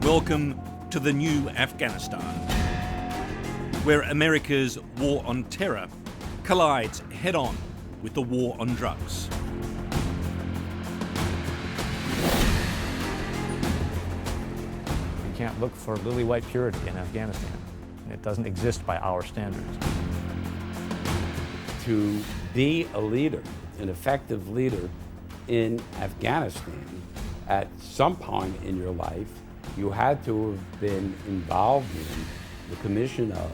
Welcome to the new Afghanistan, where America's war on terror collides head-on with the war on drugs. You can't look for lily-white purity in Afghanistan. It doesn't exist by our standards. To be a leader, an effective leader in Afghanistan, at some point in your life, you had to have been involved in the commission of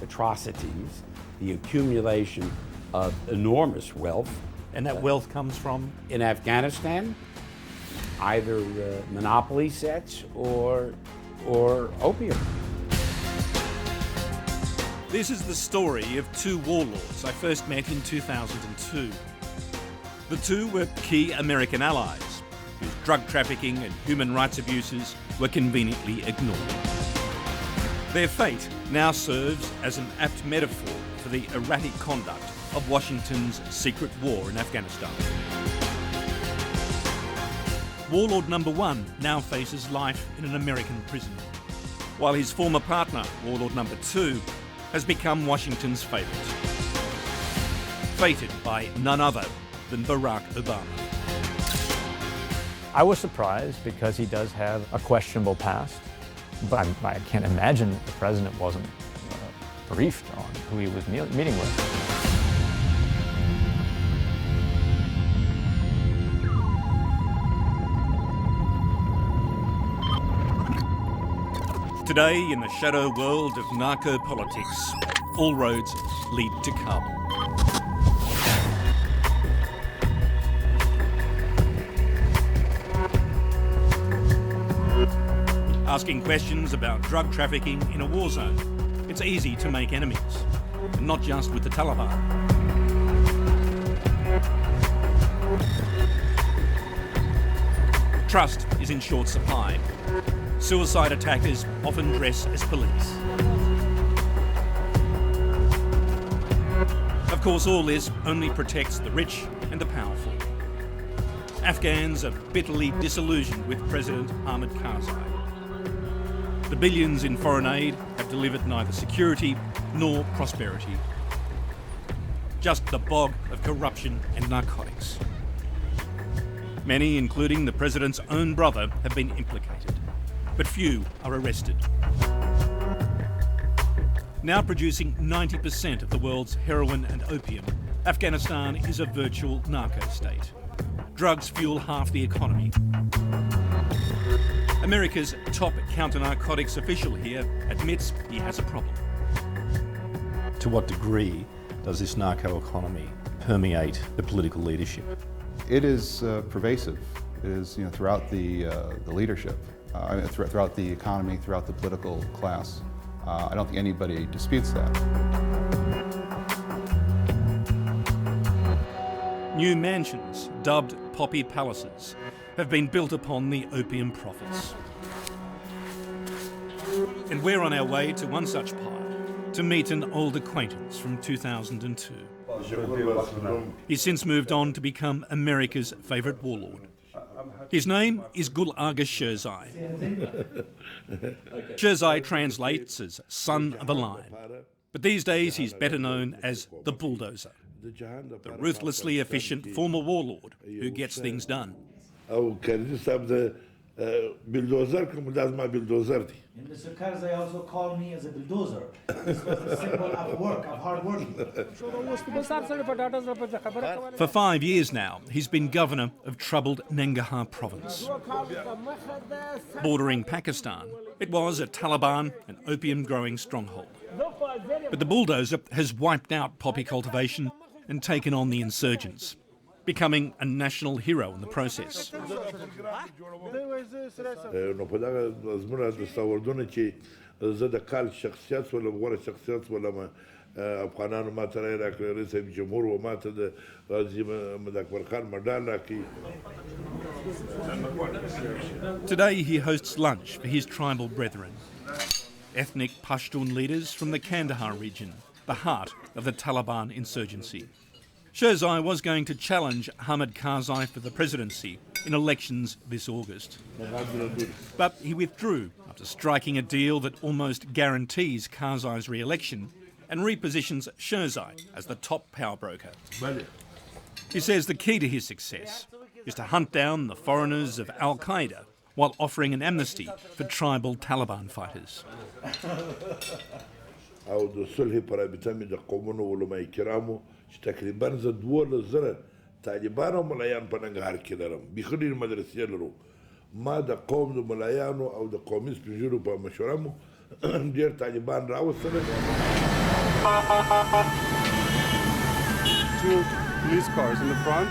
atrocities, the accumulation of enormous wealth. And that wealth comes from? In Afghanistan, either monopoly sets or opium. This is the story of two warlords I first met in 2002. The two were key American allies, whose drug trafficking and human rights abuses were conveniently ignored. Their fate now serves as an apt metaphor for the erratic conduct of Washington's secret war in Afghanistan. Warlord number one now faces life in an American prison, while his former partner, Warlord number two, has become Washington's favourite, fated by none other than Barack Obama. I was surprised because he does have a questionable past, but I can't imagine the president wasn't briefed on who he was meeting with. Today, in the shadow world of narco politics, all roads lead to Kabul. Asking questions about drug trafficking in a war zone, it's easy to make enemies, and not just with the Taliban. Trust is in short supply. Suicide attackers often dress as police. Of course, all this only protects the rich and the powerful. Afghans are bitterly disillusioned with President Karzai. The billions in foreign aid have delivered neither security nor prosperity. Just the bog of corruption and narcotics. Many, including the president's own brother, have been implicated, but few are arrested. Now producing 90% of the world's heroin and opium, Afghanistan is a virtual narco state. Drugs fuel half the economy. America's top counter-narcotics official here admits he has a problem. To what degree does this narco economy permeate the political leadership? It is pervasive. It is, throughout the leadership, throughout the economy, throughout the political class. I don't think anybody disputes that. New mansions, dubbed poppy palaces, have been built upon the opium profits. And we're on our way to one such pile, to meet an old acquaintance from 2002. He's since moved on to become America's favourite warlord. His name is Gul Agha Sherzai. Sherzai translates as son of a lion, but these days he's better known as the Bulldozer, the ruthlessly efficient former warlord who gets things done. Bulldozer, And Mr. Karzai also called me as a bulldozer. This was a symbol of work, of hard working. For 5 years now, he's been governor of troubled Nangarhar province. Bordering Pakistan, it was a Taliban and opium-growing stronghold. But the bulldozer has wiped out poppy cultivation and taken on the insurgents, becoming a national hero in the process. Today he hosts lunch for his tribal brethren, ethnic Pashtun leaders from the Kandahar region, the heart of the Taliban insurgency. Sherzai was going to challenge Hamid Karzai for the presidency in elections this August. But he withdrew after striking a deal that almost guarantees Karzai's re-election and repositions Sherzai as the top powerbroker. He says the key to his success is to hunt down the foreigners of Al-Qaeda while offering an amnesty for tribal Taliban fighters. او د صلح پر ابتمي د قومونو علماء کرامو چې تقریبا زه 12,000 طالبان او ملایان په ننګرهار کې لرم بيخي ډېر مدرسې لرو ما د قوم د ملایانو او د قومي سپینږیرو په مشوره مو ډېر طالبان راوستل. Two police cars in the front.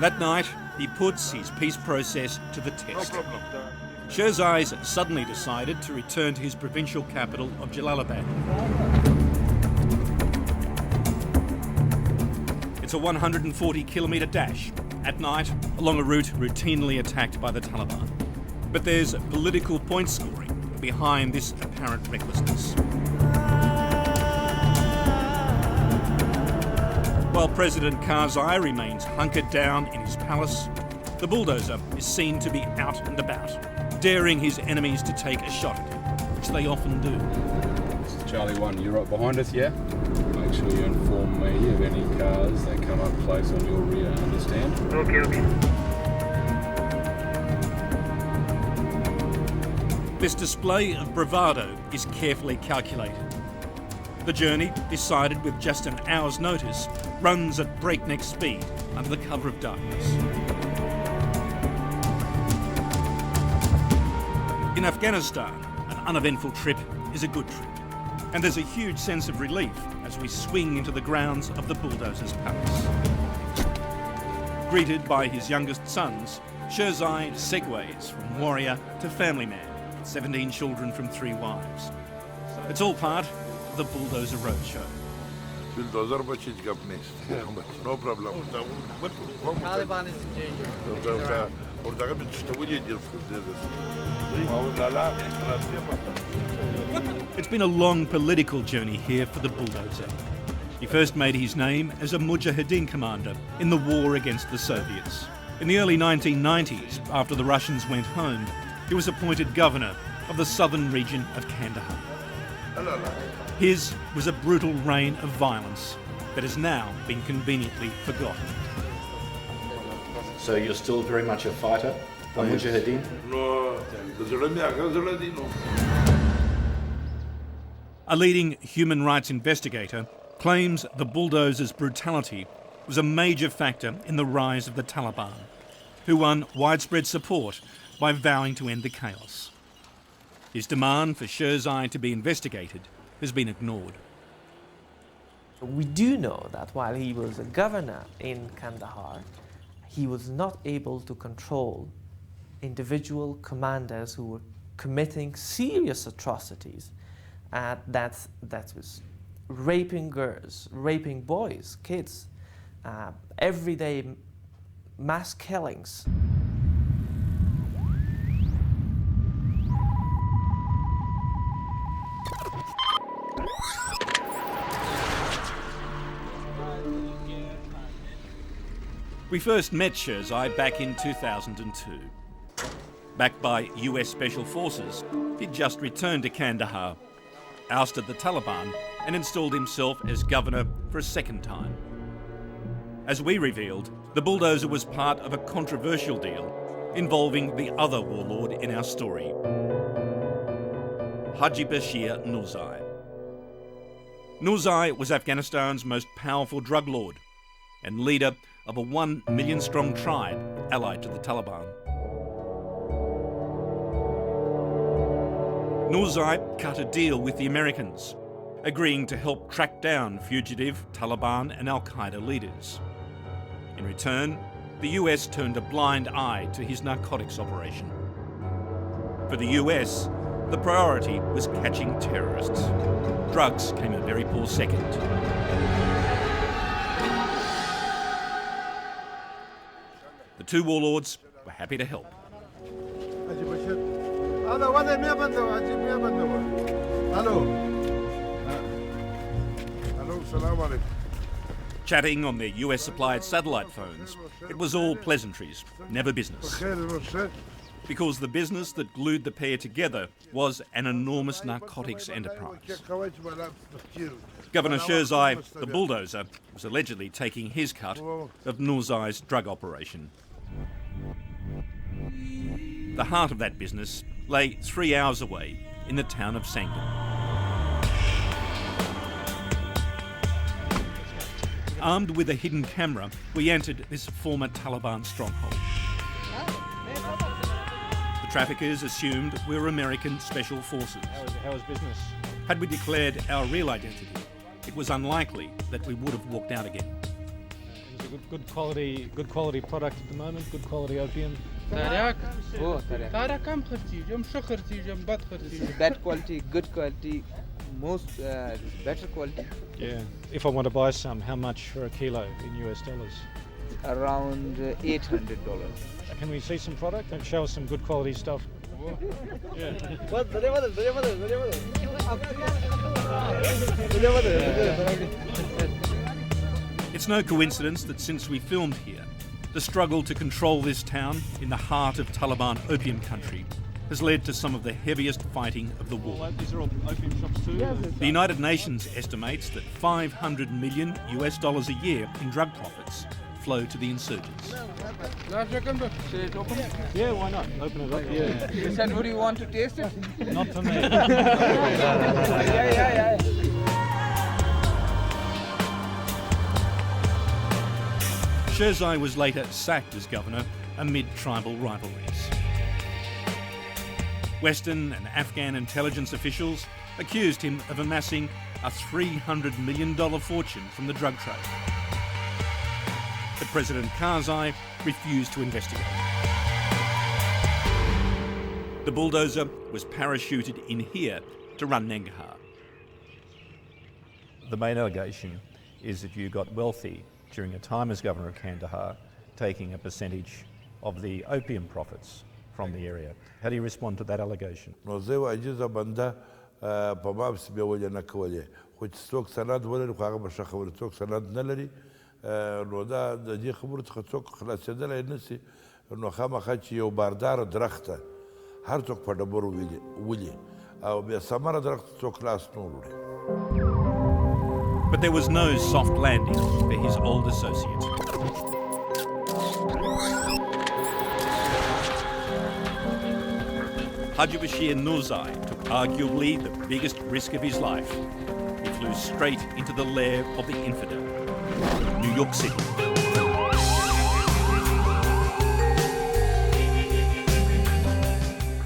That night, he puts his peace process to the test. Sherzai's suddenly decided to return to his provincial capital of Jalalabad. It's a 140-kilometre dash at night along a route routinely attacked by the Taliban. But there's political point scoring behind this apparent recklessness. While President Karzai remains hunkered down in his palace, the Bulldozer is seen to be out and about, daring his enemies to take a shot at him, which they often do. This is Charlie 1, you're right behind us, yeah? Make sure you inform me of any cars that come up close on your rear, understand? Okay. This display of bravado is carefully calculated. The journey, decided with just an hour's notice, runs at breakneck speed under the cover of darkness. In Afghanistan, an uneventful trip is a good trip, and there's a huge sense of relief as we swing into the grounds of the Bulldozer's palace. Greeted by his youngest sons, Sherzai segues from warrior to family man, 17 children from 3 wives. It's all part of the Bulldozer Roadshow. Bulldozer بچید گپ نیست. No problem. Taliban is in danger. Orada bir çıtavı yedir. It's been a long political journey here for the Bulldozer. He first made his name as a Mujahideen commander in the war against the Soviets. In the early 1990s, after the Russians went home, he was appointed governor of the southern region of Kandahar. His was a brutal reign of violence that has now been conveniently forgotten. So you're still very much a fighter, a Mujahideen? No, A leading human rights investigator claims the Bulldozer's brutality was a major factor in the rise of the Taliban, who won widespread support by vowing to end the chaos. His demand for Sherzai to be investigated has been ignored. We do know that while he was a governor in Kandahar, he was not able to control individual commanders who were committing serious atrocities. That was raping girls, raping boys, kids, everyday mass killings. We first met Sherzai back in 2002. Backed by US Special Forces, he'd just returned to Kandahar, ousted the Taliban and installed himself as governor for a second time. As we revealed, the Bulldozer was part of a controversial deal involving the other warlord in our story, Haji Bashir Zais. Zais was Afghanistan's most powerful drug lord and leader of a 1 million strong tribe allied to the Taliban. Zais cut a deal with the Americans, agreeing to help track down fugitive Taliban and Al-Qaeda leaders. In return, the US turned a blind eye to his narcotics operation. For the US, the priority was catching terrorists. Drugs came a very poor second. The two warlords were happy to help. Chatting on their US-supplied satellite phones, it was all pleasantries, never business. because the business that glued the pair together was an enormous narcotics enterprise. Governor Sherzai, the Bulldozer, was allegedly taking his cut of Nourzai's drug operation. The heart of that business lay 3 hours away in the town of Sangam. Armed with a hidden camera, we entered this former Taliban stronghold. The traffickers assumed we were American special forces. How was business? Had we declared our real identity, it was unlikely that we would have walked out again. It was a good quality product at the moment, good quality opium. Bad quality, good quality, most better quality. Yeah. If I want to buy some, how much for a kilo in US dollars? Around $800. Can we see some product and show us some good quality stuff? Yeah. It's no coincidence that since we filmed here, the struggle to control this town in the heart of Taliban opium country has led to some of the heaviest fighting of the war. These are all opium shops too? The United Nations estimates that $500 million US a year in drug profits flow to the insurgents. Yeah, why not? Open it up. Yeah. You said, would you want to taste it? Not for me. Yeah. Sherzai was later sacked as governor amid tribal rivalries. Western and Afghan intelligence officials accused him of amassing a $300 million fortune from the drug trade. But President Karzai refused to investigate. The Bulldozer was parachuted in here to run Nangarhar. The main allegation is that you got wealthy during a time as governor of Kandahar, taking a percentage of the opium profits from the area. How do you respond to that allegation? نو زه یو عجیزه بنده په ما پسې بیا وجه نه کولې خو چې څوک سند ولري خو هغه به ښه خبره څوک سند نه لري نو دا د دې خبرو څخه څوک خلاصېدلی نه شي نو خامخا چې یو بارداره درخته هر څوک په ډبرو ولي او بیا ثمره درخت څوک لاس نه وړي. But there was no soft landing for his old associate. Haji Bashir Nourzai took arguably the biggest risk of his life. He flew straight into the lair of the infidel, New York City.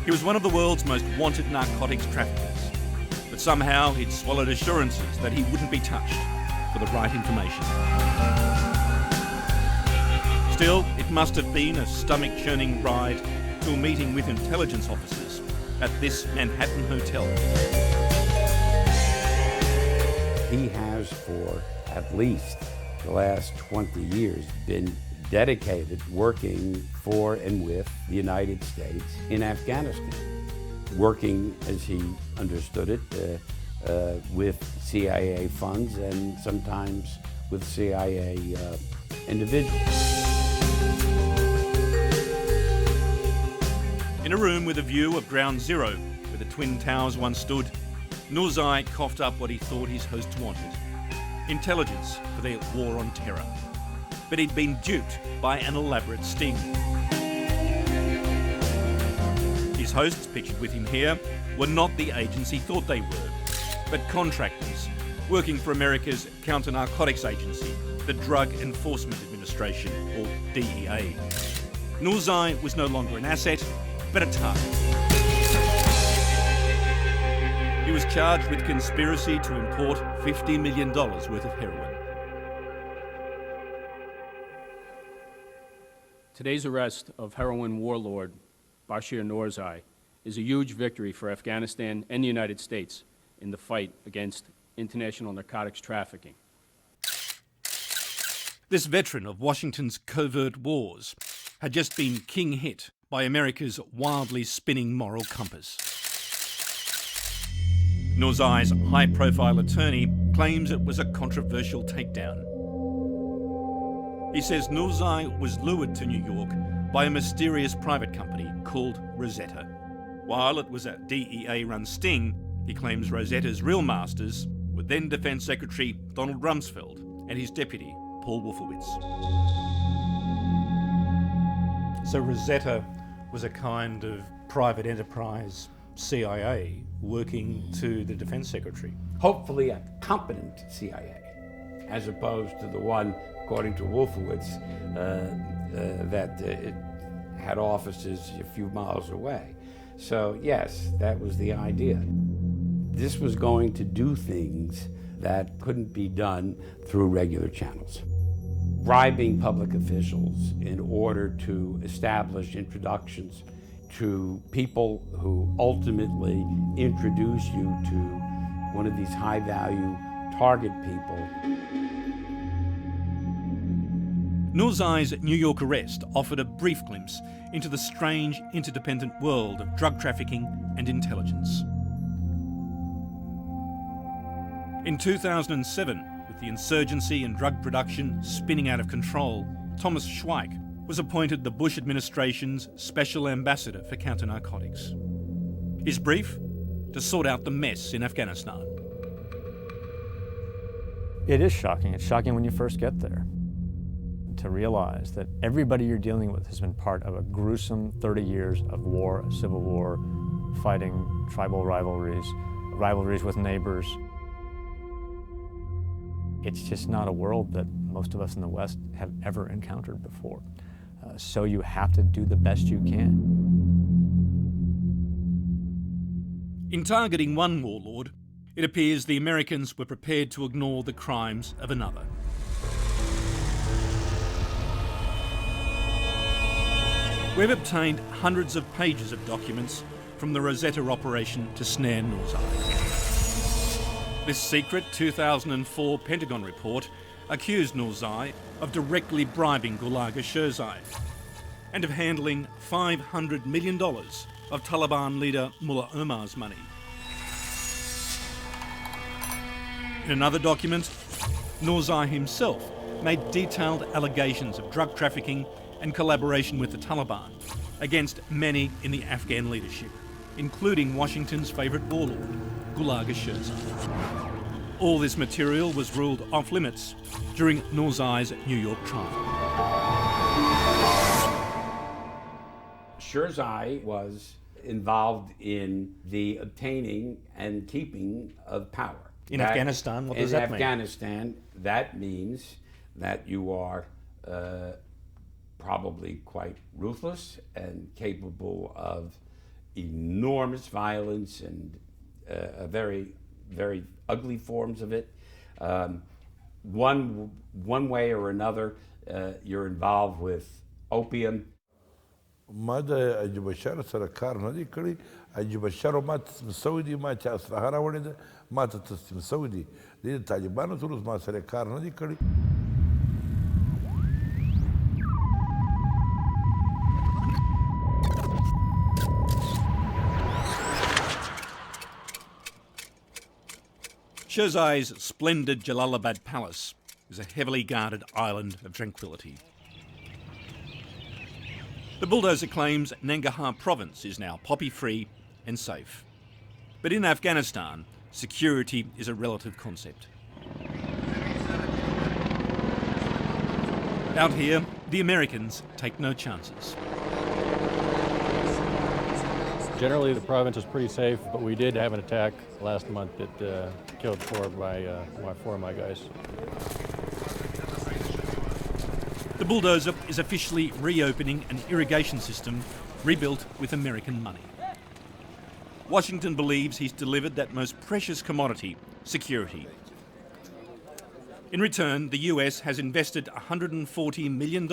He was one of the world's most wanted narcotics traffickers, but somehow he'd swallowed assurances that he wouldn't be touched for the right information. Still, it must have been a stomach-churning ride to a meeting with intelligence officers at this Manhattan hotel. He has for at least the last 20 years been dedicated working for and with the United States in Afghanistan, working, as he understood it, with CIA funds and sometimes with CIA individuals. In a room with a view of Ground Zero, where the Twin Towers once stood, Nourzai coughed up what he thought his hosts wanted: intelligence for their war on terror. But he'd been duped by an elaborate sting. His hosts, pictured with him here, were not the agents he thought they were, but contractors working for America's counter-narcotics agency, the Drug Enforcement Administration, or DEA. Nourzai was no longer an asset, but a target. He was charged with conspiracy to import $50 million worth of heroin. Today's arrest of heroin warlord Bashir Nourzai is a huge victory for Afghanistan and the United States in the fight against international narcotics trafficking. This veteran of Washington's covert wars had just been king hit by America's wildly spinning moral compass. Nourzai's high-profile attorney claims it was a controversial takedown. He says Nourzai was lured to New York by a mysterious private company called Rosetta. While it was a DEA-run sting, he claims Rosetta's real masters were then Defence Secretary Donald Rumsfeld and his deputy, Paul Wolfowitz. So Rosetta was a kind of private enterprise CIA working to the Defence Secretary. Hopefully a competent CIA, as opposed to the one, according to Wolfowitz, that it had offices a few miles away. So yes, that was the idea. This was going to do things that couldn't be done through regular channels. Bribing public officials in order to establish introductions to people who ultimately introduce you to one of these high-value target people. Nour Zais' New York arrest offered a brief glimpse into the strange, interdependent world of drug trafficking and intelligence. In 2007, with the insurgency and drug production spinning out of control, Thomas Schweik was appointed the Bush administration's Special Ambassador for Counter-Narcotics. His brief? To sort out the mess in Afghanistan. It is shocking. It's shocking when you first get there, to realize that everybody you're dealing with has been part of a gruesome 30 years of war, a civil war, fighting tribal rivalries with neighbors. It's just not a world that most of us in the West have ever encountered before. So you have to do the best you can. In targeting one warlord, it appears the Americans were prepared to ignore the crimes of another. We've obtained hundreds of pages of documents from the Rosetta operation to snare Nour Zais. This secret 2004 Pentagon report accused Nour Zais of directly bribing Gul Agha Sherzai and of handling $500 million of Taliban leader Mullah Omar's money. In another document, Nour Zais himself made detailed allegations of drug trafficking and collaboration with the Taliban against many in the Afghan leadership, including Washington's favourite warlord, Gul Agha Sherzai. All this material was ruled off limits during Nour Zais' New York trial. Sherzai was involved in the obtaining and keeping of power. In Afghanistan, what does that mean? In Afghanistan, that means that you are probably quite ruthless and capable of enormous violence and very, very ugly forms of it. One way or another, you're involved with opium. ما د حاجي بشر سره کار نه دی کړی. حاجي بشر ما تسلیم سوی دی، ما چې اسلحه راوړې ده ما ته تسلیم سوی دی. د طالبانو سره ما سره کار نه دی کړی. Sherzai's splendid Jalalabad Palace is a heavily guarded island of tranquility. The Bulldozer claims Nangarhar province is now poppy-free and safe. But in Afghanistan, security is a relative concept. Out here, the Americans take no chances. Generally, the province is pretty safe, but we did have an attack last month that killed four of my guys. The Bulldozer is officially reopening an irrigation system rebuilt with American money. Washington believes he's delivered that most precious commodity, security. In return, the US has invested $140 million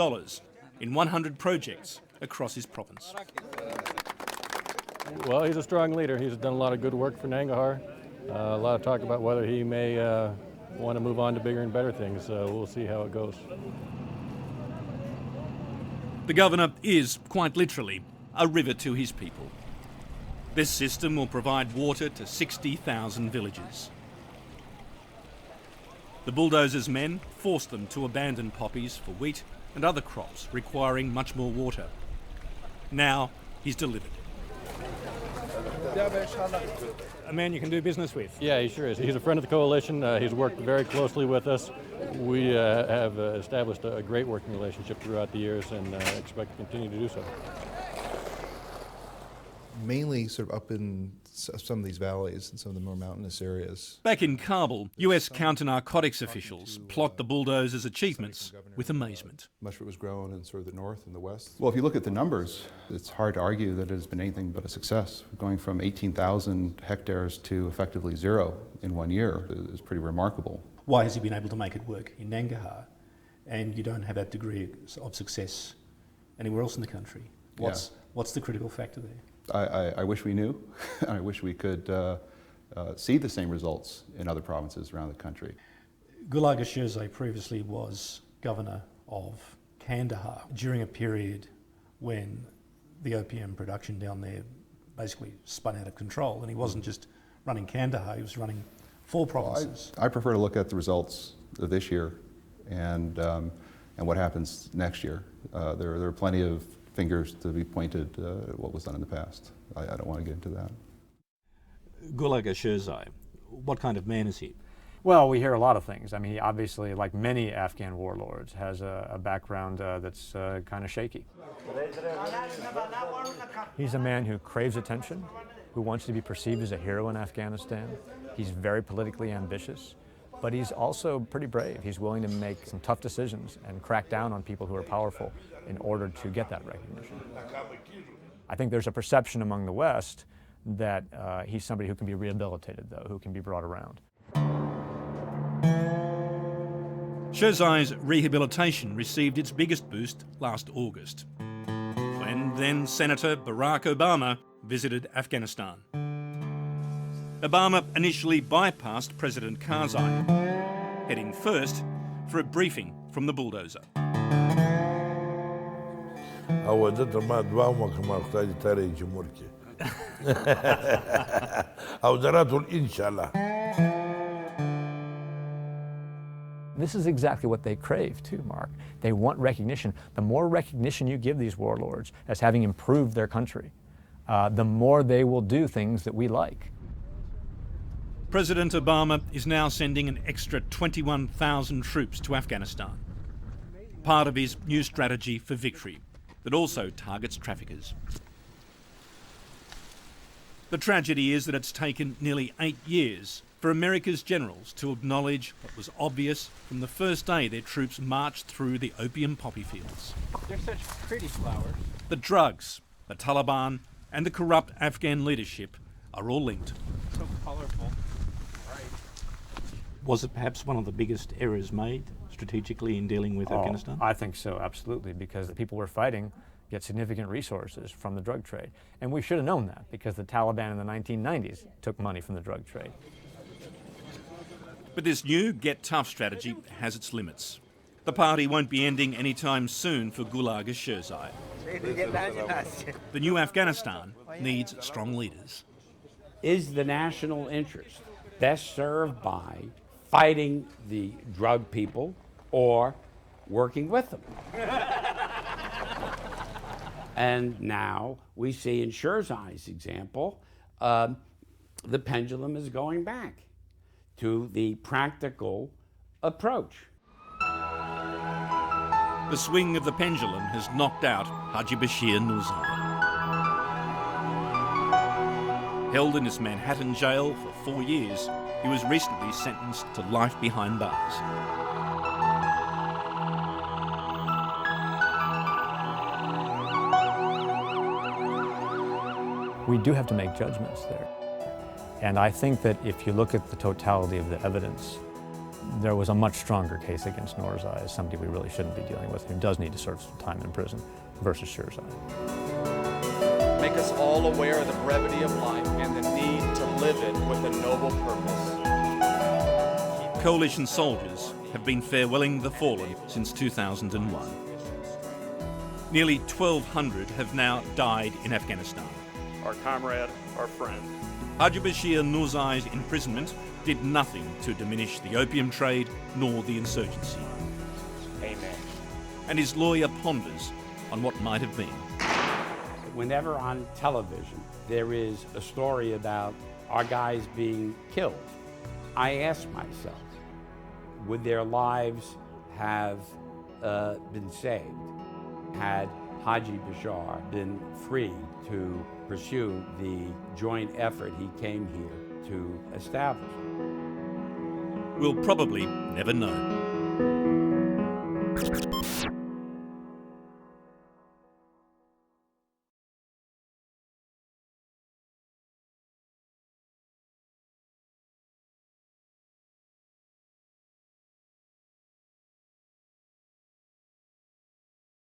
in 100 projects across his province. Well, he's a strong leader. He's done a lot of good work for Nangarhar. A lot of talk about whether he may want to move on to bigger and better things. We'll see how it goes. The governor is, quite literally, a river to his people. This system will provide water to 60,000 villages. The Bulldozer's men forced them to abandon poppies for wheat and other crops requiring much more water, Now he's delivered. A man you can do business with. Yeah, he sure is. He's a friend of the coalition. He's worked very closely with us. We have established a great working relationship throughout the years and expect to continue to do so. Mainly sort of up in some of these valleys and some of the more mountainous areas. Back in Kabul, US counter-narcotics officials plot the Bulldozer's achievements with amazement. Much of it was grown in sort of the north and the west. Well, if you look at the numbers, it's hard to argue that it has been anything but a success. Going from 18,000 hectares to effectively zero in 1 year is pretty remarkable. Why has he been able to make it work in Nangarhar and you don't have that degree of success anywhere else in the country? What's the critical factor there? I wish we knew. I wish we could see the same results in other provinces around the country. Gul Agha Sherzai previously was governor of Kandahar during a period when the opium production down there basically spun out of control, and he wasn't just running Kandahar, he was running 4 provinces. I prefer to look at the results of this year and what happens next year. There are plenty of fingers to be pointed at what was done in the past. I don't want to get into that. Gul Agha Sherzai, what kind of man is he? Well, we hear a lot of things. I mean, he obviously, like many Afghan warlords, has a background that's kind of shaky. He's a man who craves attention, who wants to be perceived as a hero in Afghanistan. He's very politically ambitious, but he's also pretty brave. He's willing to make some tough decisions and crack down on people who are powerful in order to get that recognition. I think there's a perception among the West that he's somebody who can be rehabilitated, though, who can be brought around. Sherzai's rehabilitation received its biggest boost last August, when then Senator Barack Obama visited Afghanistan. Obama initially bypassed President Karzai, heading first for a briefing from the Bulldozer. This is exactly what they crave too, Mark. They want recognition. The more recognition you give these warlords as having improved their country, the more they will do things that we like. President Obama is now sending an extra 21,000 troops to Afghanistan, part of his new strategy for victory that also targets traffickers. The tragedy is that it's taken nearly 8 years for America's generals to acknowledge what was obvious from the first day their troops marched through the opium poppy fields. They're such pretty flowers. The drugs, the Taliban, and the corrupt Afghan leadership are all linked. So colorful. Was it perhaps one of the biggest errors made strategically in dealing with Afghanistan? I think so, absolutely, because the people we're fighting get significant resources from the drug trade. And we should have known that, because the Taliban in the 1990s took money from the drug trade. But this new get tough strategy has its limits. The party won't be ending anytime soon for Gul Agha Sherzai. The new Afghanistan needs strong leaders. Is the national interest best served by fighting the drug people or working with them? And now we see in Sherzai's example, the pendulum is going back to the practical approach. The swing of the pendulum has knocked out Haji Bashir Nour. Held in his Manhattan jail for 4 years, he was recently sentenced to life behind bars. We do have to make judgments there. And I think that if you look at the totality of the evidence, there was a much stronger case against Zais as somebody we really shouldn't be dealing with, who does need to serve some time in prison, versus Sherzai. Make us all aware of the brevity of life and the need to live it with a noble purpose. Coalition soldiers have been farewelling the fallen since 2001. Nearly 1,200 have now died in Afghanistan. Our comrade, our friend. Haji Bashir Nourzai's imprisonment did nothing to diminish the opium trade nor the insurgency. Amen. And his lawyer ponders on what might have been. Whenever on television there is a story about our guys being killed, I ask myself, would their lives have been saved had Haji Bashar been free to pursue the joint effort he came here to establish? We'll probably never know.